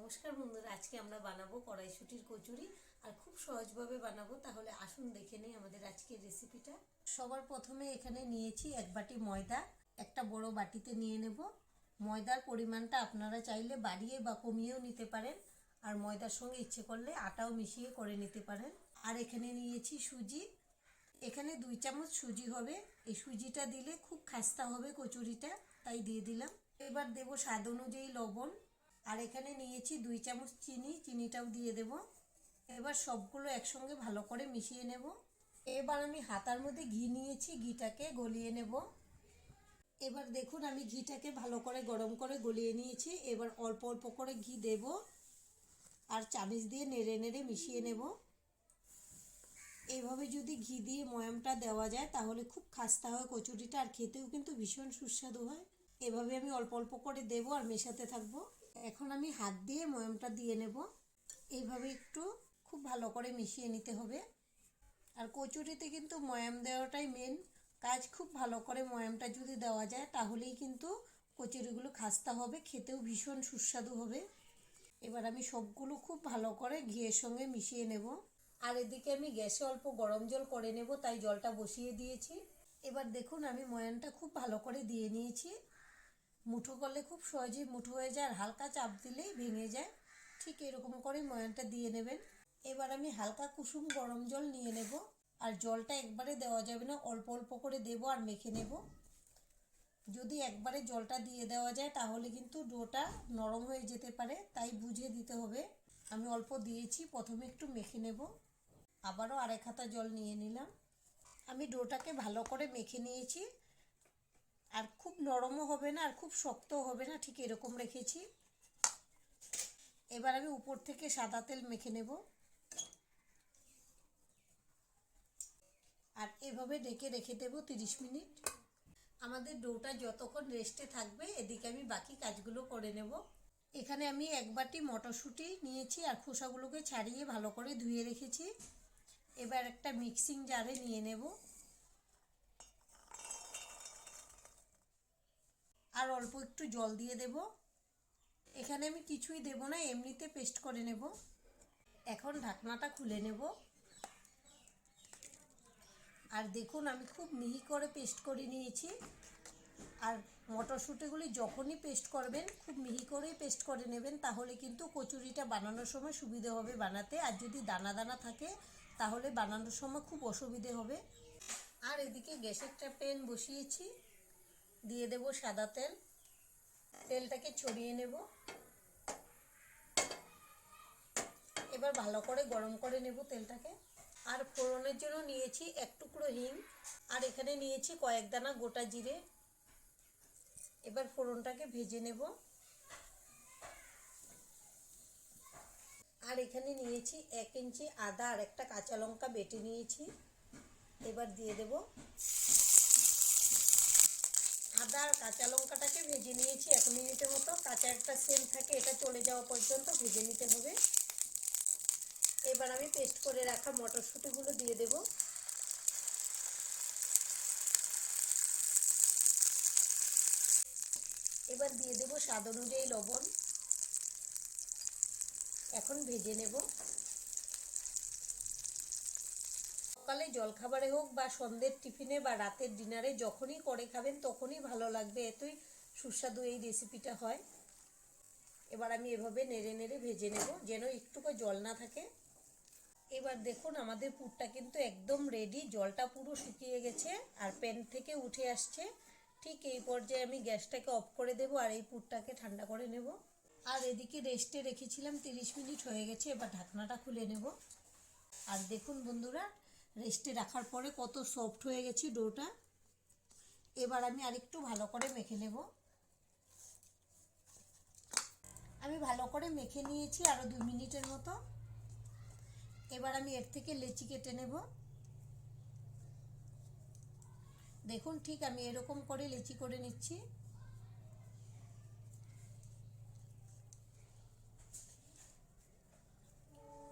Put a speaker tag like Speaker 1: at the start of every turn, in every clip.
Speaker 1: নমস্কার বন্ধুরা, আজকে আমরা বানাবো কড়াইশুঁটির কচুরি আর খুব সহজভাবে বানাবো। তাহলে আসুন দেখে নেই আমাদের আজকের রেসিপিটা। সবার প্রথমে এখানে নিয়েছি এক বাটি ময়দা, একটা বড় বাটিতে নিয়ে নেব। ময়দার পরিমাণটা আপনারা চাইলে বাড়িয়ে বা কমিয়েও নিতে পারেন, আর ময়দার সঙ্গে ইচ্ছে করলে আটাও মিশিয়ে করে নিতে পারেন। আর এখানে নিয়েছি সুজি, এখানে 2 চামচ সুজি হবে। এই সুজিটা দিলে খুব খাস্তা হবে কচুরিটা, তাই দিয়ে দিলাম। এবার দেব স্বাদ অনুযায়ী লবণ, আর এখানে নিয়েছি 2 চামচ চিনি, চিনিটাও দিয়ে দেব। এবার সবগুলো একসঙ্গে ভালো করে মিশিয়ে নেব। এবার আমি হাতার মধ্যে ঘি নিয়েছি, ঘিটাকে গলিয়ে নেব। এবার দেখুন আমি ঘিটাকে ভালো করে গরম করে গলিয়ে নিয়েছি। এবার অল্প অল্প করে ঘি দেব আর চামচ দিয়ে নেড়ে নেড়ে মিশিয়ে নেব। এইভাবে যদি ঘি দিয়ে ময়ামটা দেওয়া যায় তাহলে খুব খাস্তা হয় কচুরিটা, আর খেতেও কিন্তু ভীষণ সুস্বাদু হয়। এভাবে আমি অল্প অল্প করে দেবো আর মেশাতে থাকবো। এখন আমি হাত দিয়ে ময়ামটা দিয়ে নেব। এইভাবে একটু খুব ভালো করে মিশিয়ে নিতে হবে। আর কচুরিতে কিন্তু ময়াম দেওয়াটাই মেন কাজ। খুব ভালো করে ময়ামটা যদি দেওয়া যায় তাহলেই কিন্তু কচুরিগুলো খাস্তা হবে, খেতেও ভীষণ সুস্বাদু হবে। এবার আমি সবগুলো খুব ভালো করে ঘিয়ের সঙ্গে মিশিয়ে নেব। আর এদিকে আমি গ্যাসে অল্প গরম জল করে নেব, তাই জলটা বসিয়ে দিয়েছি। এবার দেখুন আমি ময়ানটা খুব ভালো করে দিয়ে নিয়েছি। মুঠো করলে খুব সহজেই মুঠো হয়ে যায়, আর হালকা চাপ দিলেই ভেঙে যায়। ঠিক এরকম করে ময়ানটা দিয়ে নেবেন। এবার আমি হালকা কুসুম গরম জল নিয়ে নেব, আর জলটা একবারে দেওয়া যাবে না, অল্প অল্প করে দেব আর মেখে নেব। যদি একবারে জলটা দিয়ে দেওয়া যায় তাহলে কিন্তু ডোটা নরম হয়ে যেতে পারে, তাই বুঝে দিতে হবে। আমি অল্প দিয়েছি, প্রথমে একটু মেখে নেব, আবারও আরেক হাতা জল নিয়ে নিলাম। আমি ডোটাকে ভালো করে মেখে নিয়েছি, আর খুব নরমও হবে না আর খুব শক্তও হবে না, ঠিক এরকম রেখেছি। এবার আমি উপর থেকে সাদা তেল মেখে নেব, আর এভাবে ঢেকে রেখে দেবো 30 মিনিট। আমাদের ডোটা যতক্ষণ রেস্টে থাকবে এদিকে আমি বাকি কাজগুলো করে নেব। এখানে আমি এক বাটি মটরশুঁটি নিয়েছি আর খোসাগুলোকে ছাড়িয়ে ভালো করে ধুয়ে রেখেছি। এবার একটা মিক্সিং জারে নিয়ে নেব, আর অল্প একটু জল দিয়ে দেব। এখানে আমি কিছুই দেব না, এমনিতে পেস্ট করে নেব। এখন ঢাকনাটা খুলে নেব, আর দেখুন আমি খুব মিহি করে পেস্ট করে নিয়েছি। আর মটরশুঁটিগুলি যখনই পেস্ট করবেন খুব মিহি করেই পেস্ট করে নেবেন, তাহলে কিন্তু কচুরিটা বানানোর সময় সুবিধে হবে বানাতে। আর যদি দানা দানা থাকে তাহলে বানানোর সময় খুব অসুবিধে হবে। আর এদিকে গ্যাসে একটা প্যান বসিয়েছি, দিয়ে দেব সাদা তেল। তেলটাকে ছড়িয়ে নেব, এবার ভালো করে গরম করে নেব তেলটাকে। আর ফোড়নের জন্য নিয়েছি এক টুকরো হিং, আর এখানে নিয়েছি কয়েক দানা গোটা জিরে। এবার ফোড়নটাকে ভেজে নেব। আর এখানে নিয়েছি 1 ইঞ্চি আদা আর একটা কাঁচা লঙ্কা বেটে নিয়েছি। এবার দিয়ে দেব। আদা আর কাঁচা লঙ্কাটাকে ভেজে নিয়েছি 1 মিনিটের মতো। কাঁচা একটা সেন্ট থাকে, এটা চলে যাওয়া পর্যন্ত ভেজে নিতে হবে। এবার আমি পেস্ট করে রাখা মটরশুঁটিগুলো দিয়ে দেব। এবার দিয়ে দেব স্বাদ অনুযায়ী লবণ। এখন ভেজে নেব। সকালে জলখাবারে হোক বা সন্ধ্যের টিফিনে বা রাতের ডিনারে যখনই করে খাবেন তখনই ভালো লাগবে, এতই সুস্বাদু এই রেসিপিটা হয়। এবার আমি এভাবে নেড়ে নেড়ে ভেজে নেব, যেন একটুকু জল না থাকে। এবার দেখুন আমাদের পুরটা কিন্তু একদম রেডি, জলটা পুরো শুকিয়ে গেছে আর প্যান থেকে উঠে আসছে। ঠিক এই পর্যায়ে আমি গ্যাসটাকে অফ করে দেব আর এই পুরটাকে ঠান্ডা করে নেব। আর এদিকে রেস্টে রেখেছিলাম, 30 মিনিট হয়ে গেছে। এবার ঢাকনাটা খুলে নেব। আর দেখুন বন্ধুরা, রেস্টে রাখার পরে কত সফট হয়ে গেছে ডোটা। এবার আমি আরেকটু ভালো করে মেখে নেব। আমি ভালো করে মেখে নিয়েছি আরও 2 মিনিটের মতো। এবার আমি এর থেকে লেচি কেটে নেব। দেখুন ঠিক আমি এরকম করে লেচি করে নিচ্ছি।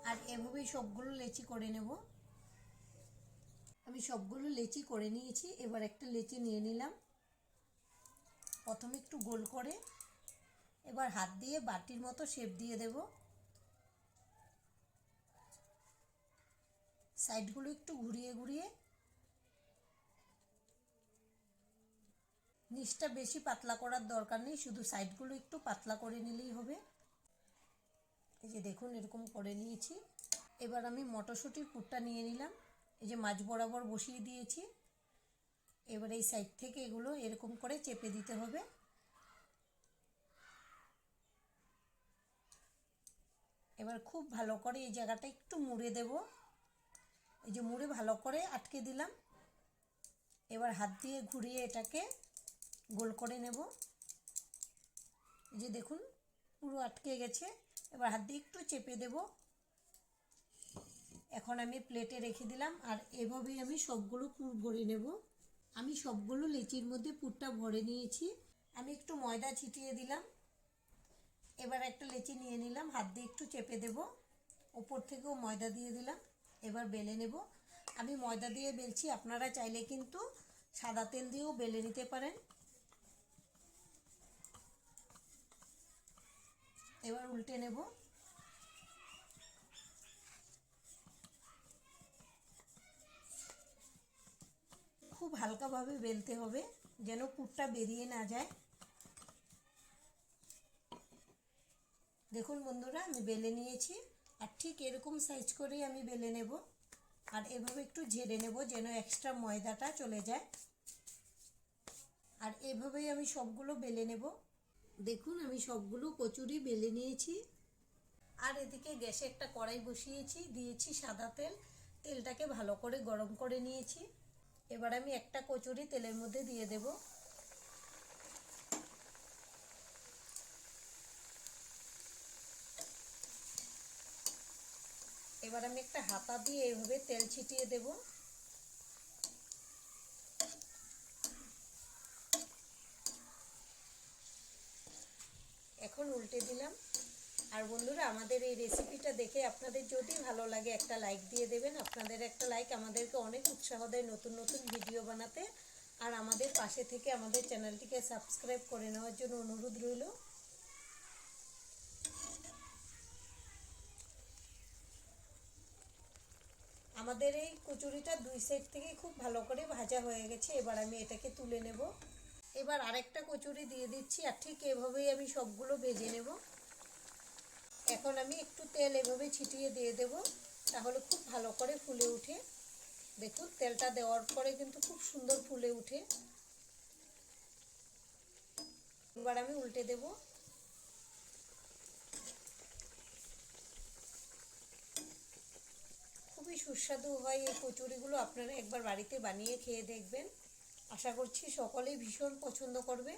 Speaker 1: আর এভাবেই সবগুলো লেচি করে নেব। আমি সবগুলো লেচি করে নিয়েছি। এবার একটা লেচি নিয়ে নিলাম, প্রথমে একটু গোল করে এবার হাত দিয়ে বাটির মতো শেপ দিয়ে দেব। সাইডগুলো একটু ঘুরিয়ে ঘুরিয়ে, নিচটা বেশি পাতলা করার দরকার নেই, শুধু সাইডগুলো একটু পাতলা করে নিলেই হবে। এই যে দেখুন এরকম করে নিয়েছি। এবার আমি মটরশুঁটির পুরটা নিয়ে নিলাম, এই যে মাঝ বরাবর বসিয়ে দিয়েছি। এবার এই সাইড থেকে এগুলো এরকম করে চেপে দিতে হবে। এবার খুব ভালো করে এই জায়গাটা একটু মুড়ে দেব। এই যে মুড়ে ভালো করে আটকে দিলাম। এবার হাত দিয়ে ঘুরিয়ে এটাকে গোল করে নেব। এই যে দেখুন পুরো আটকে গেছে। এবার হাত দিয়ে একটু চেপে দেব। এখন আমি প্লেটে রেখে দিলাম, আর এভাবেই আমি সবগুলো পুর ভরে নেব। আমি সবগুলো লেচির মধ্যে পুরটা ভরে নিয়েছি। আমি একটু ময়দা ছিটিয়ে দিলাম। এবার একটা লেচি নিয়ে নিলাম, হাত দিয়ে একটু চেপে দেব, ওপর থেকেও ময়দা দিয়ে দিলাম। এবার বেলে নেব। আমি ময়দা দিয়ে বেলছি, আপনারা চাইলে কিন্তু সাদা তেল দিয়েও বেলে নিতে পারেন। এবার উল্টে নেব। খুব হালকাভাবে বেলতে হবে, যেন পুরটা বেরিয়ে না যায়। দেখুন বন্ধুরা, আমি বেলে নিয়েছি, আর ঠিক এরকম সাইজ করেই আমি বেলে নেব। আর এভাবে একটু ঝেড়ে নেব যেন এক্সট্রা ময়দাটা চলে যায়। আর এভাবেই আমি সবগুলো বেলে নেব। দেখুন আমি সবগুলো কচুরি বেলে নিয়েছি। আর এদিকে গ্যাসে একটা কড়াই বসিয়েছি, দিয়েছি সাদা তেল। তেলটাকে ভালো করে গরম করে নিয়েছি। এবার আমি একটা কচুরি তেলের মধ্যে দিয়ে দেব। এবার আমি একটা হাতা দিয়ে এভাবে তেল ছিটিয়ে দেব। এখন উল্টে দিলাম। আর বন্ধুরা, আমাদের এই রেসিপিটা দেখে আপনাদের যদি ভালো লাগে একটা লাইক দিয়ে দেবেন। আপনাদের একটা লাইক আমাদেরকে অনেক উৎসাহ দেয় নতুন নতুন ভিডিও বানাতে। আর আমাদের পাশে থেকে আমাদের চ্যানেলটিকে সাবস্ক্রাইব করে নেওয়ার জন্য অনুরোধ রইল। আমাদের এই কচুরিটা দুই সাইড থেকে খুব ভালো করে ভাজা হয়ে গেছে। এবার আমি এটাকে তুলে নেব। এবার আরেকটা কচুরি দিয়ে দিচ্ছি, আর ঠিক এভাবেই আমি সবগুলো ভেজে নেব। এখন আমি একটু তেল এভাবে ছিটিয়ে দিয়ে দেব, তাহলে খুব ভালো করে ফুলে ওঠে। দেখুন তেলটা দেওয়ার পরে কিন্তু খুব সুন্দর ফুলে ওঠে। এবার আমি উল্টে দেব। খুবই সুস্বাদু হয় এই কচুরিগুলো, আপনারা একবার বাড়িতে বানিয়ে খেয়ে দেখবেন। আশা করছি সকলেই ভীষণ পছন্দ করবে।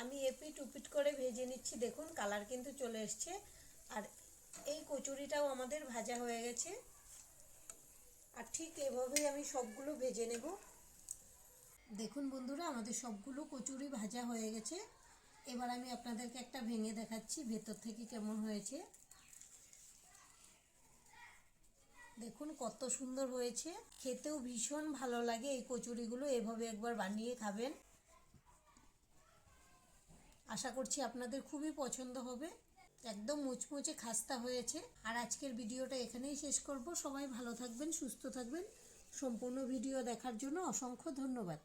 Speaker 1: আমি এপিট উপিট করে ভেজে নিচ্ছি। দেখুন কালার কিন্তু চলে এসছে। আর এই কচুরিটাও আমাদের ভাজা হয়ে গেছে। আর ঠিক এভাবেই আমি সবগুলো ভেজে নেব। দেখুন বন্ধুরা, আমাদের সবগুলো কচুরি ভাজা হয়ে গেছে। এবার আমি আপনাদেরকে একটা ভেঙে দেখাচ্ছি ভেতর থেকে কেমন হয়েছে। দেখুন কত সুন্দর হয়েছে, খেতেও ভীষণ ভালো লাগে এই কচুরিগুলো। এভাবে একবার বানিয়ে খাবেন, আশা করছি আপনাদের খুবই পছন্দ হবে। একদম মুচমুচে খাস্তা হয়েছে। আর আজকের ভিডিওটা এখানেই শেষ করব। সবাই ভালো থাকবেন, সুস্থ থাকবেন। সম্পূর্ণ ভিডিও দেখার জন্য অসংখ্য ধন্যবাদ।